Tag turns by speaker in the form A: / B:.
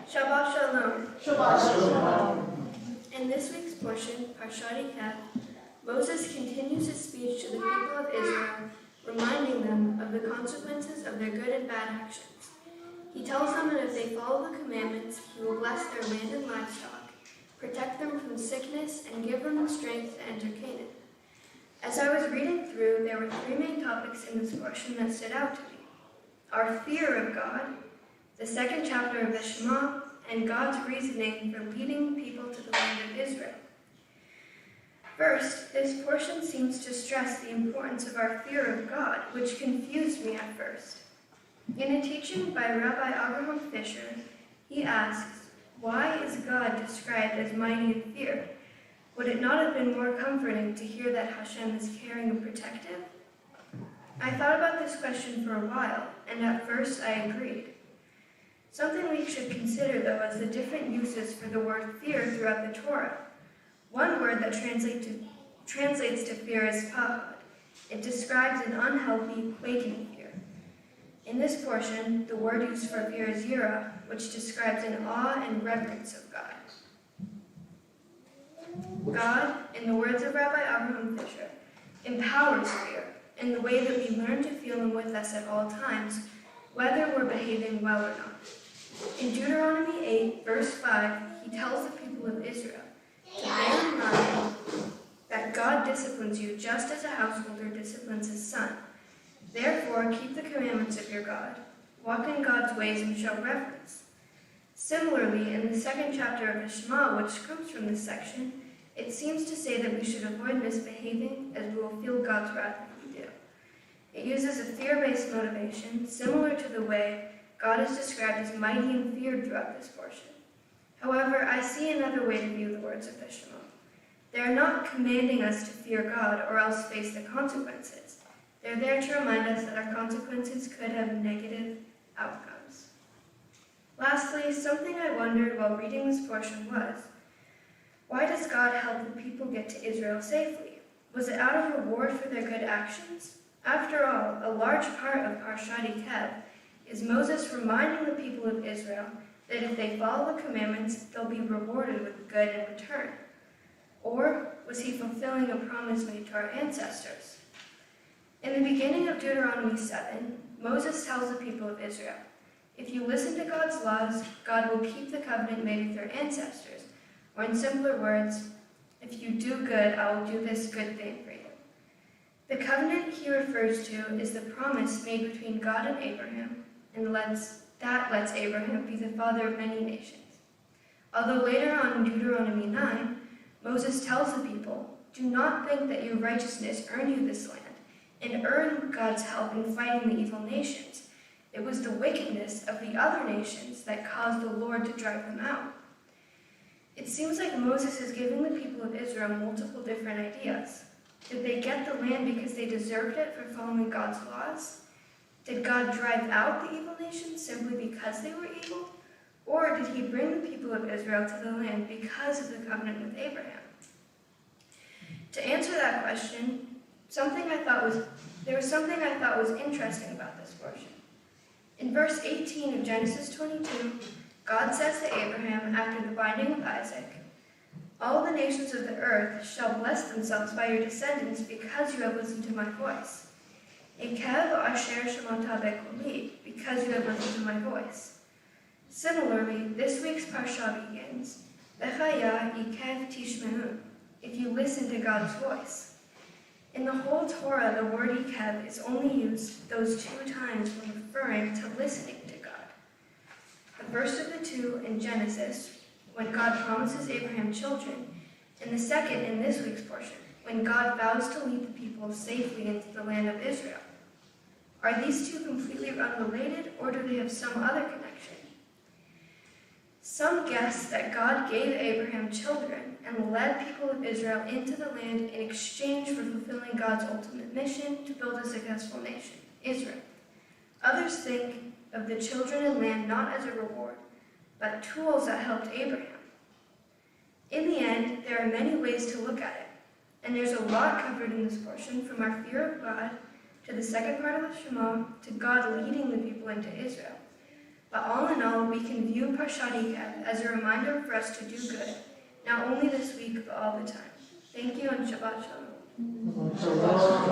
A: Shabbat Shalom.
B: Shabbat Shalom.
A: In this week's portion, Parshat Kev, Moses continues his speech to the people of Israel, reminding them of the consequences of their good and bad actions. He tells them that if they follow the commandments, he will bless their land and livestock, protect them from sickness, and give them the strength to enter Canaan. As I was reading through, there were three main topics in this portion that stood out to me: our fear of God, the second chapter of the Shema, and God's reasoning for leading people to the land of Israel. First, this portion seems to stress the importance of our fear of God, which confused me at first. In a teaching by Rabbi Abraham Fisher, he asks, why is God described as mighty in fear? Would it not have been more comforting to hear that Hashem is caring and protective? I thought about this question for a while, and at first I agreed. Something we should consider, though, is the different uses for the word fear throughout the Torah. One word that translates to fear is pahad. It describes an unhealthy, quaking fear. In this portion, the word used for fear is yirah, which describes an awe and reverence of God. God, in the words of Rabbi Abraham Fisher, empowers fear in the way that we learn to feel him with us at all times, whether we're behaving well or not. In Deuteronomy 8, verse 5, he tells the people of Israel to bear in mind that God disciplines you just as a householder disciplines his son. Therefore, keep the commandments of your God, walk in God's ways, and show reverence. Similarly, in the second chapter of the Shema, which comes from this section, it seems to say that we should avoid misbehaving, as we will feel God's wrath if we do. It uses a fear-based motivation, similar to the way God is described as mighty and feared throughout this portion. However, I see another way to view the words of the Shema. They are not commanding us to fear God or else face the consequences. They're there to remind us that our consequences could have negative outcomes. Lastly, something I wondered while reading this portion was, why does God help the people get to Israel safely? Was it out of reward for their good actions? After all, a large part of Parshat Kev is Moses reminding the people of Israel that if they follow the commandments, they'll be rewarded with good in return. Or was he fulfilling a promise made to our ancestors? In the beginning of Deuteronomy 7, Moses tells the people of Israel, if you listen to God's laws, God will keep the covenant made with your ancestors. Or in simpler words, if you do good, I will do this good thing for you. The covenant he refers to is the promise made between God and Abraham, and that lets Abraham be the father of many nations. Although later on in Deuteronomy 9, Moses tells the people, do not think that your righteousness earned you this land, and earned God's help in fighting the evil nations. It was the wickedness of the other nations that caused the Lord to drive them out. It seems like Moses is giving the people of Israel multiple different ideas. Did they get the land because they deserved it for following God's laws? Did God drive out the evil nations simply because they were evil? Or did he bring the people of Israel to the land because of the covenant with Abraham? To answer that question, there was something I thought was interesting about this portion. In verse 18 of Genesis 22, God says to Abraham after the binding of Isaac, all the nations of the earth shall bless themselves by your descendants because you have listened to my voice. Ekev asher shemata bekoli, because you have listened to my voice. Similarly, this week's parsha begins, Bechaya ikev tishmehu, if you listen to God's voice. In the whole Torah, the word ikev is only used those two times when referring to listening to God. The first of the two in Genesis, when God promises Abraham children, and the second in this week's portion, when God vows to lead the people safely into the land of Israel. Are these two completely unrelated, or do they have some other connection? Some guess that God gave Abraham children and led people of Israel into the land in exchange for fulfilling God's ultimate mission to build a successful nation, Israel. Others think of the children and land not as a reward, but tools that helped Abraham. In the end, there are many ways to look at it, and there's a lot covered in this portion, from our fear of God to the second part of the Shema to God leading the people into Israel. But all in all, we can view Parshat Ekev as a reminder for us to do good, not only this week, but all the time. Thank you and Shabbat Shalom.
B: Shalom.